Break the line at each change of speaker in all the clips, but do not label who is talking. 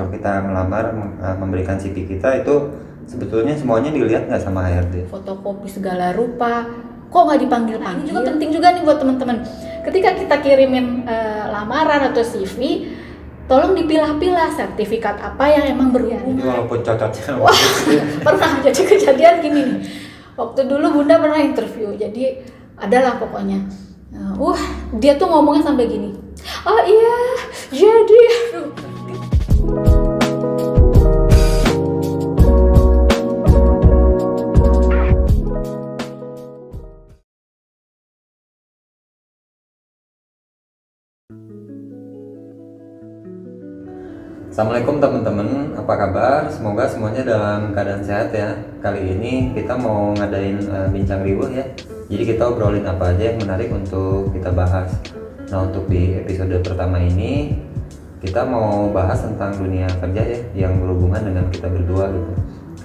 Kalau kita melamar memberikan CV kita itu sebetulnya semuanya dilihat nggak sama HRD?
Fotokopi segala rupa, kok nggak dipanggil-panggil? Ini juga penting juga nih buat teman-teman. Ketika kita kirimin lamaran atau CV, tolong dipilah-pilah sertifikat apa yang emang berhubungan.
Jadi walaupun cocoknya.
Wah, pernah jadi kejadian gini nih. Waktu dulu Bunda pernah interview, jadi adalah pokoknya. Dia tuh ngomongnya sampai gini. Oh iya, jadi.
Assalamualaikum teman-teman, apa kabar? Semoga semuanya dalam keadaan sehat ya. Kali ini kita mau ngadain bincang riuh ya. Jadi kita obrolin apa aja yang menarik untuk kita bahas. Nah, untuk di episode pertama ini kita mau bahas tentang dunia kerja ya, yang berhubungan dengan kita berdua gitu.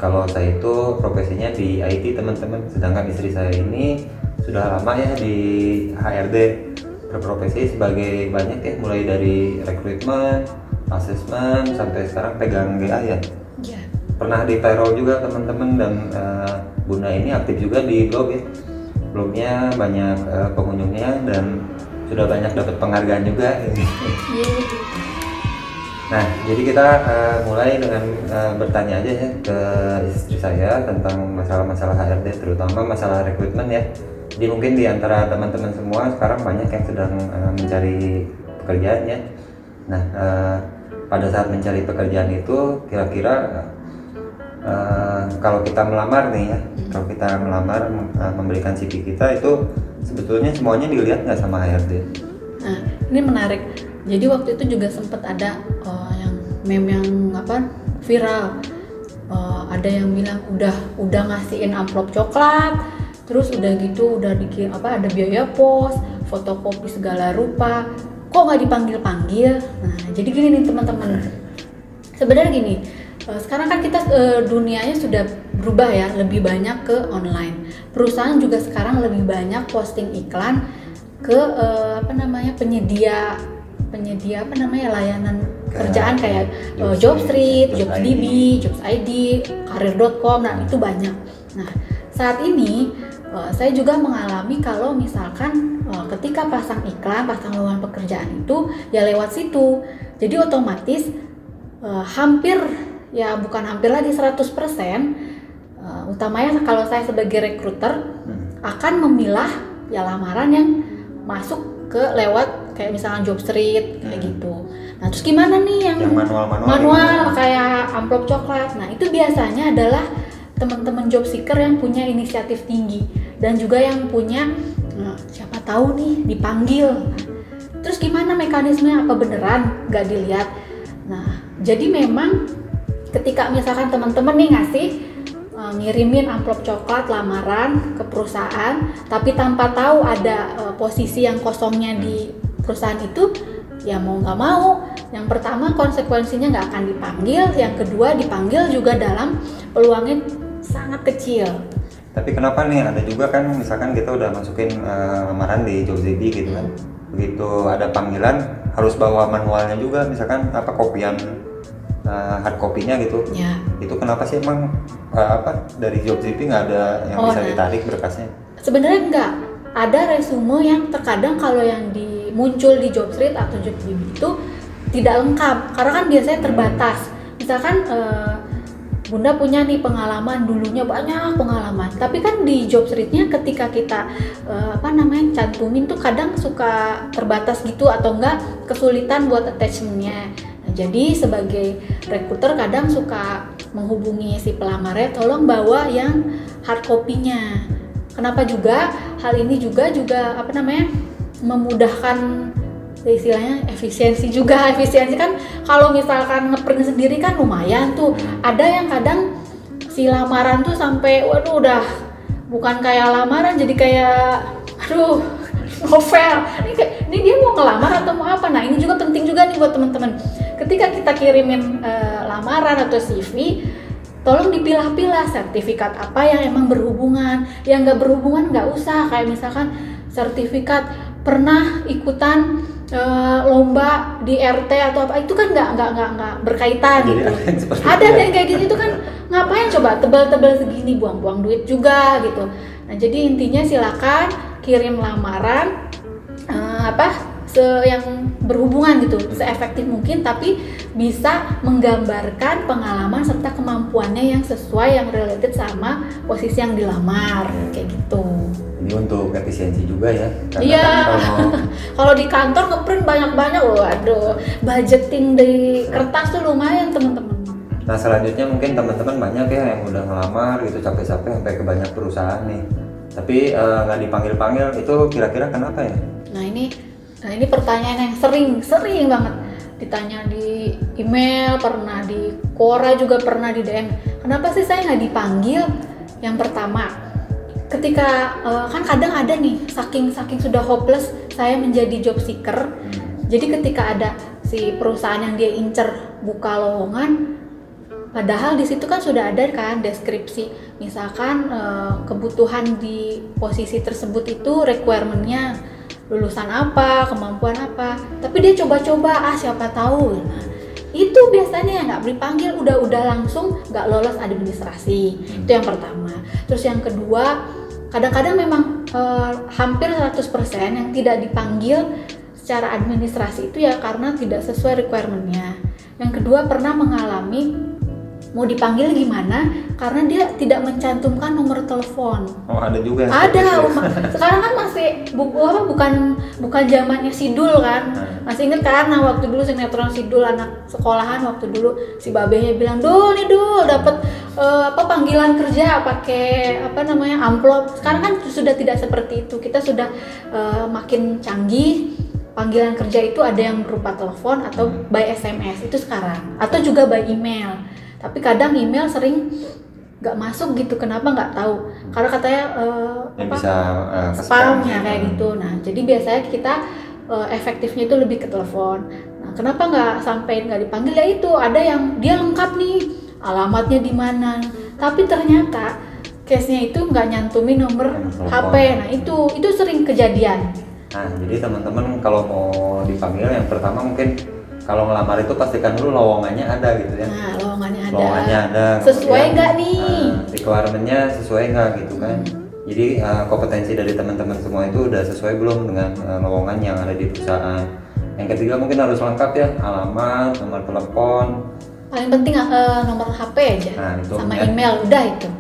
Kalau saya itu profesinya di IT teman-teman, sedangkan istri saya ini sudah lama ya di HRD, berprofesi sebagai banyak ya, mulai dari rekrutmen, asesmen, sampai sekarang pegang GA ya.
Ya.
Pernah di payroll juga teman-teman, dan Bunda ini aktif juga di blog ya. Blognya banyak pengunjungnya dan sudah banyak dapat penghargaan juga. Nah, jadi kita mulai dengan bertanya aja ya ke istri saya tentang masalah-masalah HRD, terutama masalah rekrutmen ya. Jadi mungkin di antara teman-teman semua sekarang banyak yang sedang mencari pekerjaan ya. Nah, pada saat mencari pekerjaan itu kira-kira kalau kita melamar nih ya, kalau kita melamar memberikan CV kita itu sebetulnya semuanya dilihat nggak sama HRD?
Nah, ini menarik. Jadi waktu itu juga sempat ada yang meme yang viral. Ada yang bilang udah ngasihin amplop coklat, terus udah gitu udah dikirim ada biaya pos, fotokopi segala rupa, kok nggak dipanggil-panggil. Nah, jadi gini nih teman-teman, sebenarnya gini, sekarang kan kita dunianya sudah berubah ya, lebih banyak ke online. Perusahaan juga sekarang lebih banyak posting iklan ke penyedia layanan kerjaan kayak Jobstreet, JobsDB, JobsID, Karir.com, nah itu banyak. Nah, saat ini saya juga mengalami kalau misalkan ketika pasang iklan, pasang lowongan pekerjaan itu ya lewat situ. Jadi otomatis hampir ya bukan hampir lagi 100%, utamanya kalau saya sebagai rekruter akan memilah ya lamaran yang masuk ke lewat kayak misalnya Jobstreet kayak gitu. Nah, terus gimana nih yang manual kayak amplop coklat? Nah, itu biasanya adalah teman-teman job seeker yang punya inisiatif tinggi dan juga yang punya siapa tahu nih dipanggil. Terus gimana mekanismenya, apa beneran nggak dilihat? Nah, jadi memang ketika misalkan teman-teman nih ngasih ngirimin amplop coklat lamaran ke perusahaan tapi tanpa tahu ada posisi yang kosongnya di perusahaan itu, ya mau nggak mau, yang pertama konsekuensinya nggak akan dipanggil, yang kedua dipanggil juga dalam peluangnya sangat kecil.
Tapi kenapa nih, ada juga kan misalkan kita udah masukin lamaran di JobsDB gitu kan, begitu ada panggilan harus bawa manualnya juga, misalkan kopian hard copy-nya gitu ya. Itu kenapa sih emang dari JobsDB nggak ada yang bisa ditarik berkasnya?
Sebenarnya nggak ada resume yang terkadang kalau yang muncul di Jobstreet atau JobsDB itu tidak lengkap karena kan biasanya terbatas. Misalkan Bunda punya nih pengalaman, dulunya banyak pengalaman, tapi kan di Jobstreet-nya ketika kita cantumin tuh kadang suka terbatas gitu atau enggak kesulitan buat attachment-nya. Nah, jadi sebagai rekruter kadang suka menghubungi si pelamarnya, tolong bawa yang hard copy-nya. Kenapa juga hal ini juga memudahkan istilahnya efisiensi kan. Kalau misalkan ngeprint sendiri kan lumayan tuh, ada yang kadang si lamaran tuh sampai udah bukan kayak lamaran, jadi kayak novel. Ini dia mau ngelamar atau mau apa? Nah, ini juga penting juga nih buat teman-teman. Ketika kita kirimin lamaran atau CV, tolong dipilah-pilah sertifikat apa yang emang berhubungan, yang nggak berhubungan nggak usah. Kayak misalkan sertifikat pernah ikutan lomba di RT atau apa, itu kan nggak berkaitan gitu. Ada yang kayak gitu itu kan ngapain coba tebal-tebal segini, buang-buang duit juga gitu. Nah jadi intinya silakan kirim lamaran yang berhubungan gitu, seefektif mungkin, tapi bisa menggambarkan pengalaman serta kemampuannya yang sesuai, yang related sama posisi yang dilamar, kayak gitu.
Ini untuk efisiensi juga ya.
Iya. Kalau di kantor ngeprint banyak-banyak, waduh, budgeting di kertas tuh lumayan teman-teman.
Nah selanjutnya mungkin teman-teman banyak ya yang udah ngelamar gitu capek-capek sampai ke banyak perusahaan nih, tapi nggak dipanggil-panggil, itu kira-kira kenapa ya?
Nah ini pertanyaan yang sering banget ditanya di email, pernah di Quora juga pernah di DM. Kenapa sih saya nggak dipanggil? Yang pertama, ketika kan kadang ada nih saking sudah hopeless saya menjadi job seeker. Jadi ketika ada si perusahaan yang dia incer buka lowongan, padahal di situ kan sudah ada kan deskripsi, misalkan kebutuhan di posisi tersebut itu requirement-nya lulusan apa, kemampuan apa, tapi dia coba-coba, siapa tahu. Nah, itu biasanya yang nggak dipanggil udah langsung nggak lolos administrasi. Itu yang pertama. Terus yang kedua, kadang-kadang memang hampir 100% yang tidak dipanggil secara administrasi itu ya karena tidak sesuai requirement-nya. Yang kedua, pernah mengalami mau dipanggil gimana karena dia tidak mencantumkan nomor telepon.
Oh, ada juga.
Ada. Sekarang kan masih bukan zamannya Sidul kan. Masih inget kan waktu dulu sinetron Sidul, anak sekolahan waktu dulu si babenya bilang, "Dul dapat panggilan kerja pakai amplop." Sekarang kan sudah tidak seperti itu. Kita sudah makin canggih. Panggilan kerja itu ada yang berupa telepon atau by SMS itu sekarang, atau juga by email. Tapi kadang email sering nggak masuk gitu, kenapa nggak tahu, karena katanya spamnya kayak gitu. Nah jadi biasanya kita efektifnya itu lebih ke telepon. Nah kenapa nggak dipanggil, ya itu ada yang dia lengkap nih alamatnya di mana, tapi ternyata case-nya itu nggak nyantumin nomor HP. Nah itu sering kejadian.
Nah jadi teman-teman kalau mau dipanggil, yang pertama mungkin kalau ngelamar itu pastikan dulu lowongannya ada gitu ya.
Nah, lowongannya
ada.
Sesuai nggak nih?
Requirement-nya sesuai nggak gitu kan? Jadi kompetensi dari teman-teman semua itu udah sesuai belum dengan lowongan yang ada di perusahaan. Yang ketiga mungkin harus lengkap ya, alamat, nomor telepon.
Paling penting nomor HP aja, sama email udah itu.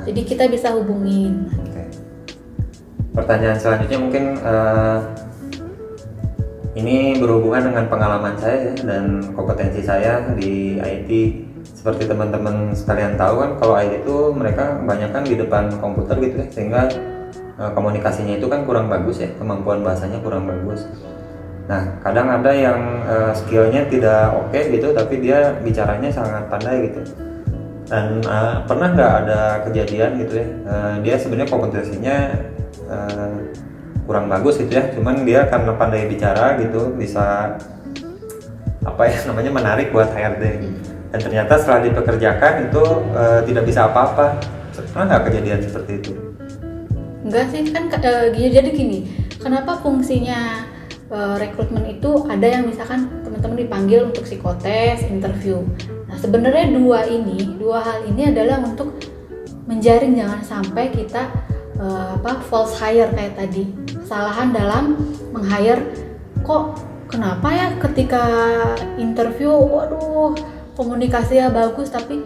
Jadi kita bisa hubungin.
Okay. Pertanyaan selanjutnya mungkin ini berhubungan dengan pengalaman saya dan kompetensi saya di IT. Seperti teman-teman sekalian tahu kan, kalau IT itu mereka kebanyakan di depan komputer gitu ya, sehingga komunikasinya itu kan kurang bagus ya, kemampuan bahasanya kurang bagus. Nah kadang ada yang skillnya tidak oke gitu, tapi dia bicaranya sangat pandai gitu. Dan pernah nggak ada kejadian gitu ya, dia sebenarnya kompetensinya kurang bagus gitu ya, cuman dia karena pandai bicara gitu bisa menarik buat HRD gitu. Dan ternyata setelah dipekerjakan itu tidak bisa apa-apa. Pernah nggak kejadian seperti itu?
Enggak sih, kan jadi gini, kenapa fungsinya rekrutmen itu ada yang misalkan teman-teman dipanggil untuk psikotes, interview. Nah sebenarnya dua hal ini adalah untuk menjaring jangan sampai kita false hire kayak tadi, kesalahan dalam meng-hire. Kok kenapa ya ketika interview waduh komunikasinya bagus, tapi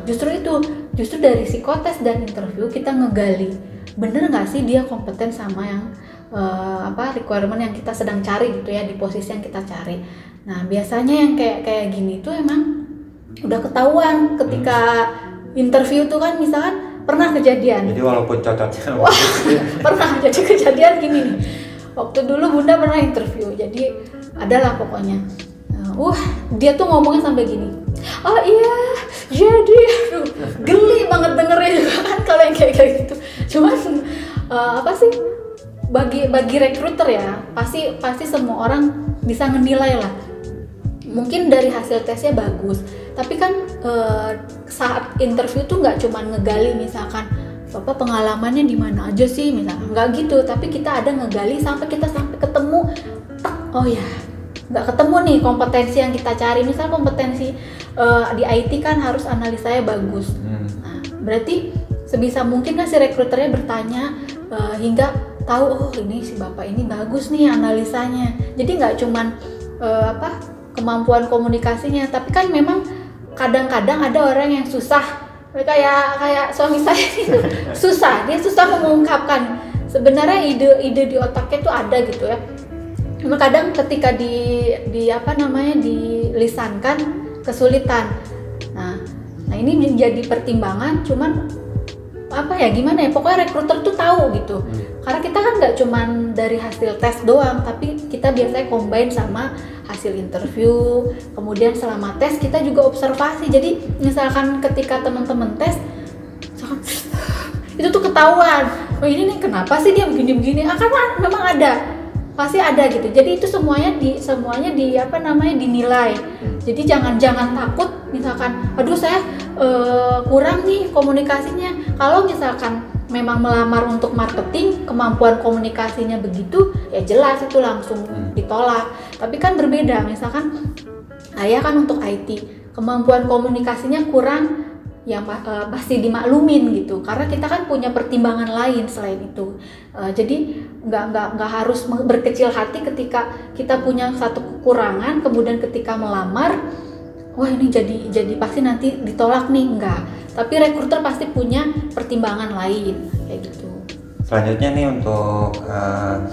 justru dari psikotes dan interview kita ngegali bener nggak sih dia kompeten sama yang requirement yang kita sedang cari gitu ya, di posisi yang kita cari. Nah biasanya yang kayak gini tuh emang udah ketahuan ketika interview tuh kan, misalkan pernah kejadian.
Jadi walaupun cocoknya
pernah jadi kejadian gini nih. Waktu dulu Bunda pernah interview, jadi adalah pokoknya dia tuh ngomongnya sampai gini. Oh iya, jadi geli banget dengerin juga kan kalau yang kayak gitu. Cuman bagi rekruter ya, pasti semua orang bisa menilai lah. Mungkin dari hasil tesnya bagus, tapi kan saat interview tuh nggak cuma ngegali misalkan Bapak pengalamannya di mana aja sih misalnya, nggak gitu, tapi kita ada ngegali sampai ketemu, oh ya nggak ketemu nih kompetensi yang kita cari. Misal kompetensi di IT kan harus analisanya bagus. Nah, berarti sebisa mungkin kan si rekruternya bertanya hingga tahu, oh ini si bapak ini bagus nih analisanya. Jadi nggak cuman kemampuan komunikasinya, tapi kan memang kadang-kadang ada orang yang susah, kayak suami saya itu susah, dia susah mengungkapkan sebenarnya ide di otaknya tuh ada gitu ya. Cuma kadang ketika dilisankan kesulitan. Nah ini menjadi pertimbangan, cuman gimana ya, pokoknya rekruter tuh tahu gitu. Karena kita kan nggak cuman dari hasil tes doang, tapi kita biasanya combine sama hasil interview, kemudian selama tes kita juga observasi. Jadi misalkan ketika teman-teman tes itu tuh ketahuan, oh ini nih kenapa sih dia begini-begini, karena memang pasti ada gitu. Jadi itu semuanya dinilai. Jadi jangan takut misalkan, aduh saya kurang nih komunikasinya. Kalau misalkan memang melamar untuk marketing, kemampuan komunikasinya begitu, ya jelas itu langsung ditolak. Tapi kan berbeda, misalkan saya kan untuk IT, kemampuan komunikasinya kurang, ya pasti dimaklumin gitu. Karena kita kan punya pertimbangan lain selain itu. Jadi nggak harus berkecil hati ketika kita punya satu kekurangan, kemudian ketika melamar, wah ini jadi pasti nanti ditolak nih, enggak. Tapi rekruter pasti punya pertimbangan lain kayak gitu.
Selanjutnya nih untuk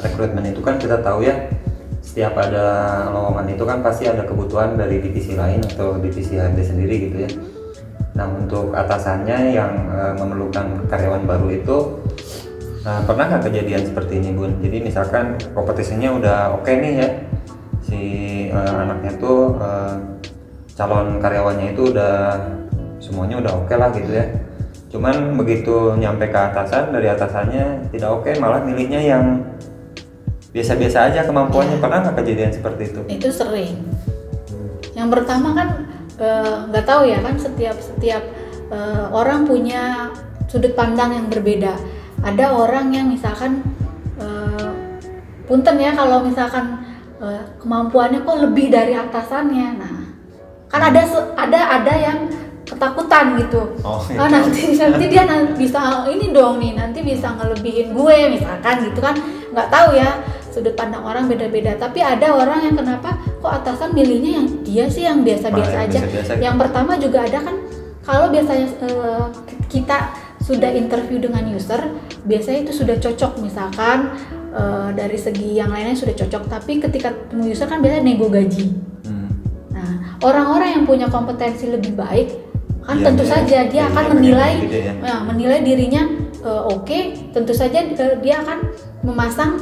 rekrutmen itu kan kita tahu ya, setiap ada lowongan itu kan pasti ada kebutuhan dari divisi lain atau divisi HRD sendiri gitu ya. Nah untuk atasannya yang memerlukan karyawan baru itu pernah nggak kejadian seperti ini Bun? Jadi misalkan kompetisinya udah oke nih ya, si anaknya tuh calon karyawannya itu udah semuanya udah oke lah gitu ya. Cuman begitu nyampe ke atasan, dari atasannya tidak oke, malah milihnya yang biasa-biasa aja kemampuannya. Pernah nggak kejadian seperti itu?
Itu sering. Yang pertama kan nggak tahu ya kan, setiap orang punya sudut pandang yang berbeda. Ada orang yang misalkan punten ya kalau misalkan kemampuannya kok lebih dari atasannya. Nah kan ada yang ketakutan gitu. Nanti dia bisa ini dong nih, nanti bisa ngelebihin gue misalkan gitu kan. Nggak tahu ya, sudut pandang orang beda-beda. Tapi ada orang yang kenapa kok atasan milihnya yang dia sih yang biasa-biasa aja. Yang pertama juga ada kan, kalau biasanya kita sudah interview dengan user, biasanya itu sudah cocok misalkan dari segi yang lainnya sudah cocok. Tapi ketika ketemu user kan biasanya nego gaji. Nah orang-orang yang punya kompetensi lebih baik kan tentu saja dia akan menilai dirinya oke, tentu saja dia akan memasang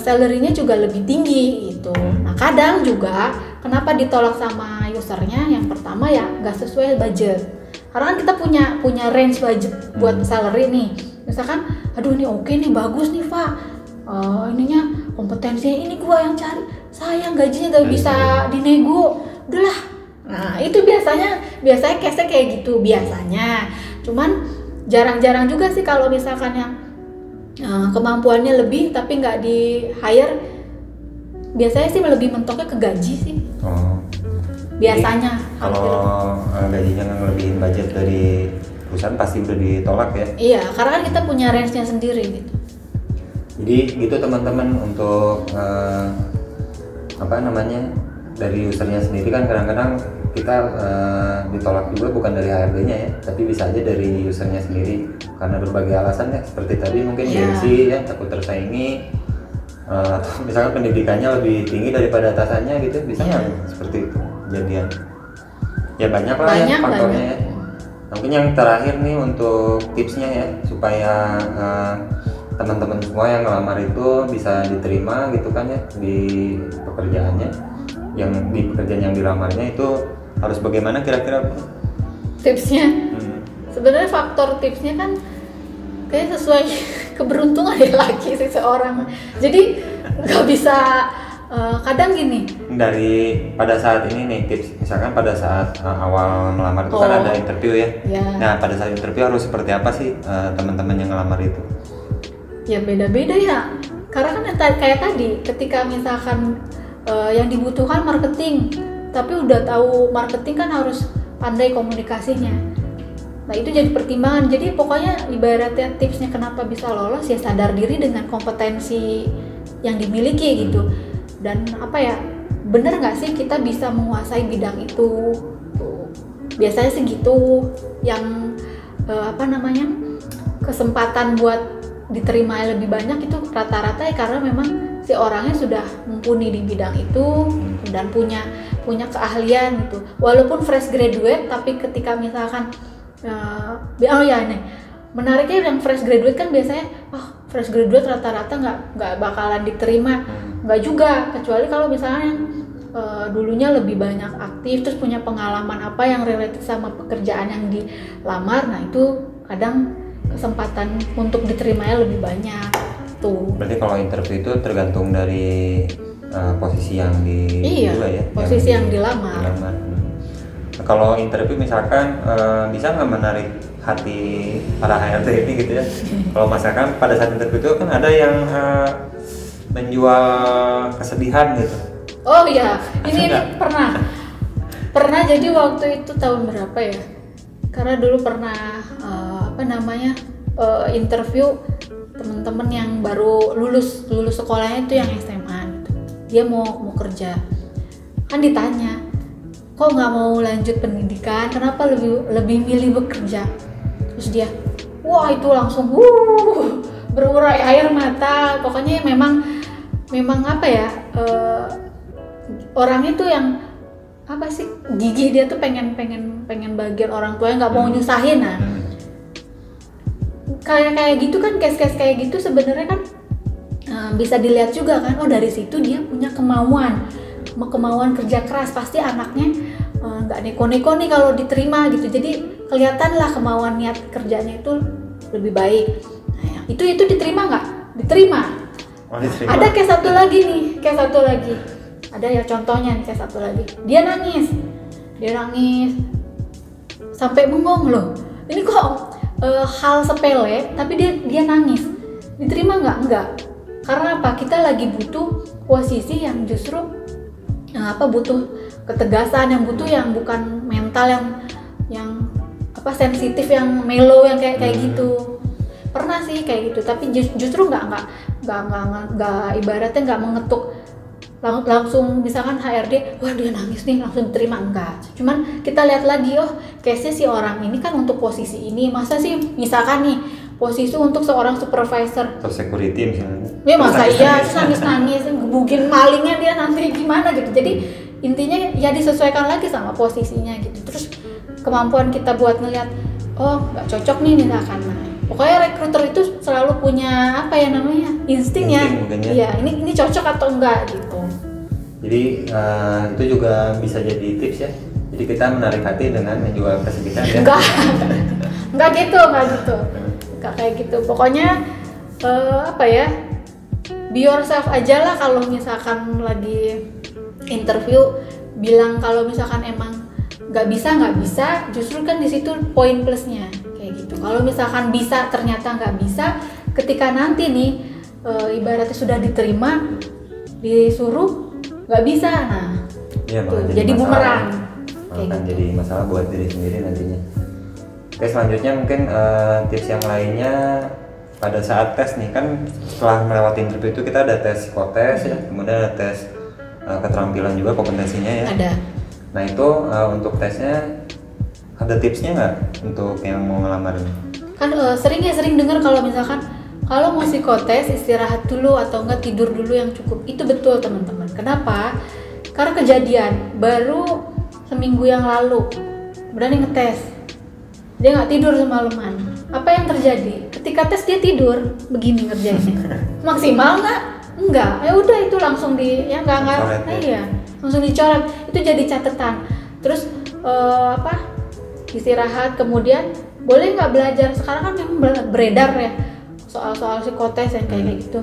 salary-nya juga lebih tinggi gitu. Nah kadang juga kenapa ditolak sama usernya, yang pertama ya nggak sesuai budget. Karena kan kita punya range budget buat salary nih. Misalkan, aduh ini oke nih, bagus nih Pak, ininya kompetensinya ini gua yang cari, sayang gajinya gak bisa dinego, udahlah. Nah itu biasanya case-nya kayak gitu biasanya. Cuman jarang-jarang juga sih kalau misalkan yang kemampuannya lebih tapi nggak di hire. Biasanya sih lebih mentoknya ke gaji sih. Biasanya.
Jadi, kalau gajinya ngelebihin budget dari perusahaan pasti udah ditolak ya?
Iya, karena kan kita punya range-nya sendiri gitu.
Jadi gitu teman-teman, untuk dari usernya sendiri kan kadang-kadang kita ditolak juga bukan dari HRD-nya ya, tapi bisa aja dari usernya sendiri karena berbagai alasan ya, seperti tadi mungkin gengsi ya, takut tersaingi, atau misalkan pendidikannya lebih tinggi daripada atasannya gitu, bisa nggak seperti itu kejadian? Ya banyak lah ya faktornya ya. Mungkin yang terakhir nih untuk tipsnya ya, supaya teman-teman semua yang ngelamar itu bisa diterima gitu kan ya di pekerjaannya, di pekerjaan yang dilamarnya itu harus bagaimana kira-kira
tipsnya? Sebenarnya faktor tipsnya kan kayak sesuai keberuntungan ya lagi seseorang. Jadi nggak bisa kadang gini.
Dari pada saat ini nih tips, misalkan pada saat awal melamar itu kan ada interview ya. Nah pada saat interview harus seperti apa sih teman-teman yang ngelamar itu?
Ya beda-beda ya. Karena kan kayak tadi, ketika misalkan yang dibutuhkan marketing, tapi udah tahu marketing kan harus pandai komunikasinya. Nah itu jadi pertimbangan. Jadi pokoknya ibaratnya tipsnya kenapa bisa lolos ya sadar diri dengan kompetensi yang dimiliki gitu. Dan apa ya, bener nggak sih kita bisa menguasai bidang itu? Biasanya segitu. Yang kesempatan buat diterima lebih banyak itu rata-rata ya karena memang si orangnya sudah mumpuni di bidang itu dan punya keahlian gitu. Walaupun fresh graduate, tapi ketika misalkan menariknya yang fresh graduate kan biasanya fresh graduate rata-rata nggak bakalan diterima. Nggak juga, kecuali kalau misalnya dulunya lebih banyak aktif terus punya pengalaman apa yang related sama pekerjaan yang dilamar. Nah itu kadang kesempatan untuk diterimanya lebih banyak tuh.
Berarti kalau interview itu tergantung dari posisi yang
posisi yang dilamar.
Nah, kalau interview misalkan bisa nggak menarik hati para HRD ini gitu ya? Kalau misalkan pada saat interview itu kan ada yang menjual kesedihan gitu.
Oh iya, ini pernah jadi waktu itu tahun berapa ya? Karena dulu pernah interview teman-teman yang baru lulus sekolahnya itu yang SMA gitu. Dia mau kerja. Kan ditanya, kok nggak mau lanjut pendidikan? Kenapa lebih milih bekerja? Terus dia, wah itu langsung berurai air mata. Pokoknya memang orang itu yang gigi dia tuh pengen bagian orang tuanya, nggak mau nyusahin. Nah kayak gitu kan, case kayak gitu sebenarnya kan bisa dilihat juga kan, dari situ dia punya kemauan kerja keras, pasti anaknya nggak neko-neko nih kalau diterima gitu. Jadi kelihatan lah kemauan niat kerjanya itu lebih baik. Nah, itu diterima nggak? Diterima.
Diterima.
Ada case satu lagi. Ada ya contohnya nih, case satu lagi. Dia nangis sampai bengong loh. Ini kok hal sepele tapi dia nangis. Diterima nggak? Enggak. Karena apa? Kita lagi butuh posisi yang justru butuh ketegasan, yang butuh yang bukan mental yang sensitif, yang mellow, yang kayak gitu. Pernah sih kayak gitu, tapi justru nggak ibaratnya nggak mengetuk langsung misalkan HRD, wah dia nangis nih langsung diterima, enggak. Cuman kita lihat lagi, case-nya si orang ini kan untuk posisi ini, masa sih misalkan nih posisi untuk seorang supervisor
atau security misalnya.
Ya masa iya nangis gebugin malingnya dia nanti gimana gitu. Jadi intinya ya disesuaikan lagi sama posisinya gitu. Terus kemampuan kita buat ngelihat, nggak cocok nih misalkan. Pokoknya recruiter itu selalu punya insting ya. Iya, ini cocok atau enggak gitu.
Jadi itu juga bisa jadi tips ya. Jadi kita menarik hati dengan menjual kesedihan ya.
Enggak gitu. Enggak kayak gitu. Pokoknya be yourself aja lah. Kalau misalkan lagi interview, bilang kalau misalkan emang nggak bisa, justru kan di situ poin plusnya kayak gitu. Kalau misalkan bisa ternyata nggak bisa, ketika nanti nih ibaratnya sudah diterima, disuruh nggak bisa, jadi bumerang
kayak gitu. Jadi masalah buat diri sendiri nantinya. Oke, selanjutnya mungkin tips yang lainnya pada saat tes nih, kan setelah melewati interview itu kita ada tes psikotes ya, kemudian ada tes keterampilan juga, kompetensinya ya.
Ada.
Nah itu untuk tesnya ada tipsnya nggak untuk yang mau ngelamar ini?
Kan sering dengar kalau misalkan kalau mau psikotes istirahat dulu atau enggak tidur dulu yang cukup. Itu betul teman-teman. Kenapa? Karena kejadian baru seminggu yang lalu berani ngetes, dia nggak tidur semalaman. Apa yang terjadi? Ketika tes dia tidur begini ngerjainnya. Maksimal nggak? Enggak. Ya udah itu langsung langsung dicoret. Itu jadi catatan. Terus istirahat, kemudian boleh nggak belajar. Sekarang kan memang beredar ya soal psikotes yang kayak gitu.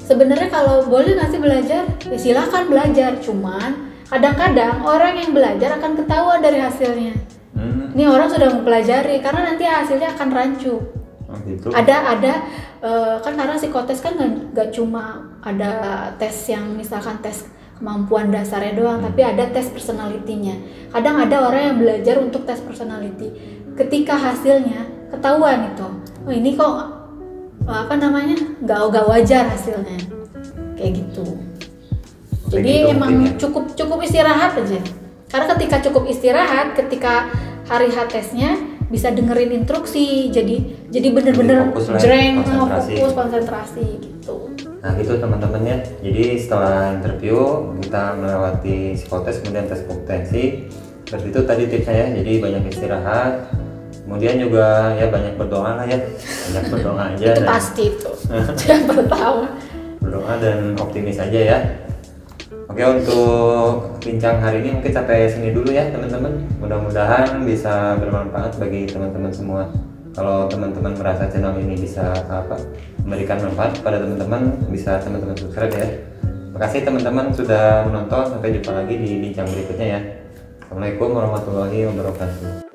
sebenarnya kalau boleh nggak sih belajar, ya silakan belajar. Cuman kadang-kadang orang yang belajar akan ketahuan dari hasilnya. Ini orang sudah mempelajari, karena nanti hasilnya akan rancu.
Gitu.
Ada kan karena psikotes kan nggak cuma ada tes yang misalkan tes kemampuan dasarnya doang, tapi ada tes personality-nya. Kadang ada orang yang belajar untuk tes personality, ketika hasilnya ketahuan itu, oh ini kok nggak wajar hasilnya, kayak gitu. Jadi
gitu
emang
ya.
cukup istirahat aja, karena ketika cukup istirahat, ketika hari H tesnya bisa dengerin instruksi, jadi bener-bener jreng, konsentrasi gitu.
Nah gitu teman-teman ya, jadi setelah interview kita melewati psikotes kemudian tes kompetensi. Seperti itu tadi tipsnya ya, jadi banyak istirahat, kemudian juga ya banyak berdoa lah ya, banyak berdoa aja.
Itu pasti itu yang pertama,
berdoa dan optimis aja ya. Oke, untuk bincang hari ini mungkin sampai sini dulu ya teman-teman. Mudah-mudahan bisa bermanfaat bagi teman-teman semua. Kalau teman-teman merasa channel ini bisa memberikan manfaat pada teman-teman, bisa teman-teman subscribe ya. Terima kasih teman-teman sudah menonton. Sampai jumpa lagi di bincang berikutnya ya. Assalamualaikum warahmatullahi wabarakatuh.